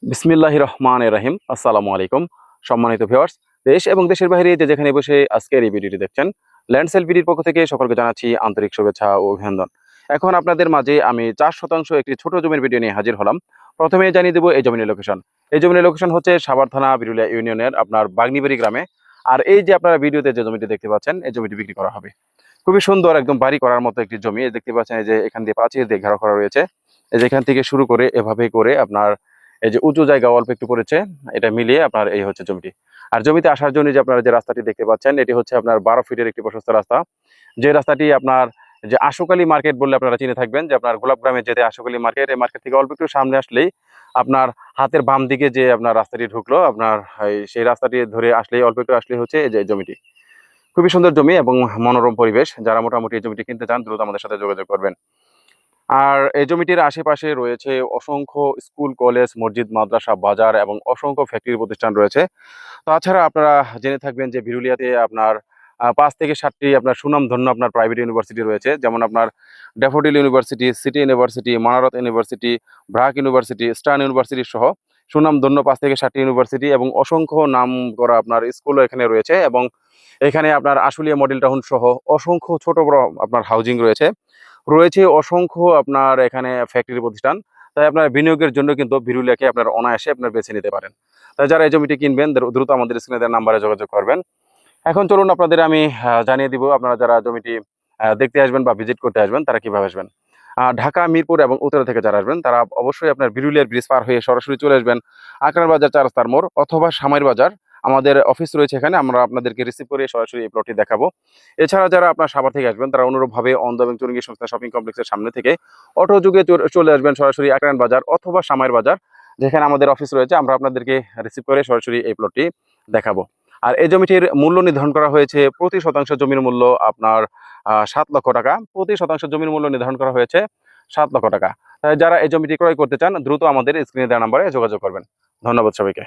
বিসমিল্লাহির রহমানির রহিম। আসসালামু আলাইকুম সম্মানিত ভিউয়ার্স, দেশ এবং দেশের বাইরে যে যেখানে বসে আজকের এই ভিডিওটি দেখছেন, ল্যান্ডসেল বিডির পক্ষ থেকে সকলকে জানাচ্ছি আন্তরিক শুভেচ্ছা ও অভিনন্দন। এখন আপনাদের মাঝে আমি 4% একটি ছোট জমির ভিডিও নিয়ে হাজির হলাম। প্রথমে জানিয়ে দেব এই জমির লোকেশন। এই জমির লোকেশন হচ্ছে সাভার থানা বিরুলিয়া ইউনিয়নের আপনার বাগনিবাড়ি গ্রামে। আর এই যে আপনারা ভিডিওতে যে জমিটি দেখতে পাচ্ছেন, এই জমিটি বিক্রি করা হবে। খুবই সুন্দর একদম বাড়ি করার মতো একটি জমি। এই দেখতে পাচ্ছেন, এই যে এখান দিয়ে প্রাচীর দিয়ে ঘেরা করা রয়েছে। এই যে এখান থেকে শুরু করে এভাবে করে আপনার এই যে উঁচু জায়গা অল্প একটু করেছে, এটা মিলিয়ে আপনার এই হচ্ছে জমিটি। আর জমিতে আসার জন্য যে আপনারা যে রাস্তাটি দেখতে পাচ্ছেন, এটি হচ্ছে আপনার 12 ফিটের একটি প্রশস্ত রাস্তা। যে রাস্তাটি আপনার যে আশুকালী মার্কেট বললে আপনারা চিনে থাকবেন, যে আপনার গোলাপগ্রামে যেতে আশুকালী মার্কেট, এই মার্কেট থেকে অল্প একটু সামনে আসলেই আপনার হাতের বাম দিকে যে আপনার রাস্তাটি ঢুকলো, আপনার সেই রাস্তাটি ধরে আসলেই অল্প একটু আসলেই হচ্ছে এই যে জমিটি। খুবই সুন্দর জমি এবং মনোরম পরিবেশ। যারা মোটামুটি এই জমিটি কিনতে চান, দ্রুত আমাদের সাথে যোগাযোগ করবেন। আর এই জমিটির আশেপাশে রয়েছে অসংখ্য স্কুল, কলেজ, মসজিদ, মাদ্রাসা, বাজার এবং অসংখ্য ফ্যাক্টরি প্রতিষ্ঠান রয়েছে। তাছাড়া আপনারা জেনে থাকবেন যে বিরুলিয়াতে আপনার ৫ থেকে ৭টি আপনার সুনামধন্য আপনার প্রাইভেট ইউনিভার্সিটি রয়েছে। যেমন আপনার daffodil university, city university, Manarat university, BRAC university, stern university সহ সুনামধন্য ৫ থেকে ৭টি ইউনিভার্সিটি এবং অসংখ্য নাম করা আপনার স্কুলও এখানে রয়েছে। এবং এখানে আপনার আশুলিয়া মডেল টাউন সহ অসংখ্য ছোট বড় আপনার হাউজিং রয়েছে। রয়েছে অসংখ্য আপনার এখানে ফ্যাক্টরি প্রতিষ্ঠান। তাই আপনার বিনিয়োগের জন্য কিন্তু বিরুলিয়াকে আপনার অনায়াসে আপনার বেছে নিতে পারেন। তাই যারা এই জমিটি কিনবেন, দ্রুত আমাদের স্ক্রিনে দেওয়া নাম্বারে যোগাযোগ করবেন। এখন চলুন আপনাদের আমি জানিয়ে দিব আপনারা যারা জমিটি দেখতে আসবেন বা ভিজিট করতে আসবেন, তারা কিভাবে আসবেন। ঢাকা, মিরপুর এবং উত্তরা থেকে যারা আসবেন, তারা অবশ্যই আপনার বিরুলিয়ার ব্রিজ পার হয়ে সরাসরি চলে আসবেন আকরার বাজার ৪ রাস্তার মোড় অথবা সামাইর বাজার। আমাদের অফিস রয়েছে এখানে, আমরা আপনাদেরকে রিসিভ করে সরাসরি এই প্লটটি দেখাবো। এছাড়া যারা আপনার সাভার থেকে আসবেন, তারা অনুরূপভাবে অন্ধ এবং চুরঙ্গি সংস্থা শপিং কমপ্লেক্সের সামনে থেকে অটো যুগে চলে আসবেন সরাসরি আকরান বাজার অথবা সামাইর বাজার, যেখানে আমাদের অফিস রয়েছে। আমরা আপনাদেরকে রিসিভ করে সরাসরি এই প্লটটি দেখাবো। আর এই জমিটির মূল্য নির্ধারণ করা হয়েছে প্রতি শতাংশ জমির মূল্য আপনার ৭ লক্ষ টাকা। প্রতি শতাংশ জমির মূল্য নির্ধারণ করা হয়েছে ৭ লক্ষ টাকা। তাই যারা এই জমিটি ক্রয় করতে চান, দ্রুত আমাদের স্ক্রিনে দেওয়া নাম্বারে যোগাযোগ করবেন। ধন্যবাদ সবাইকে।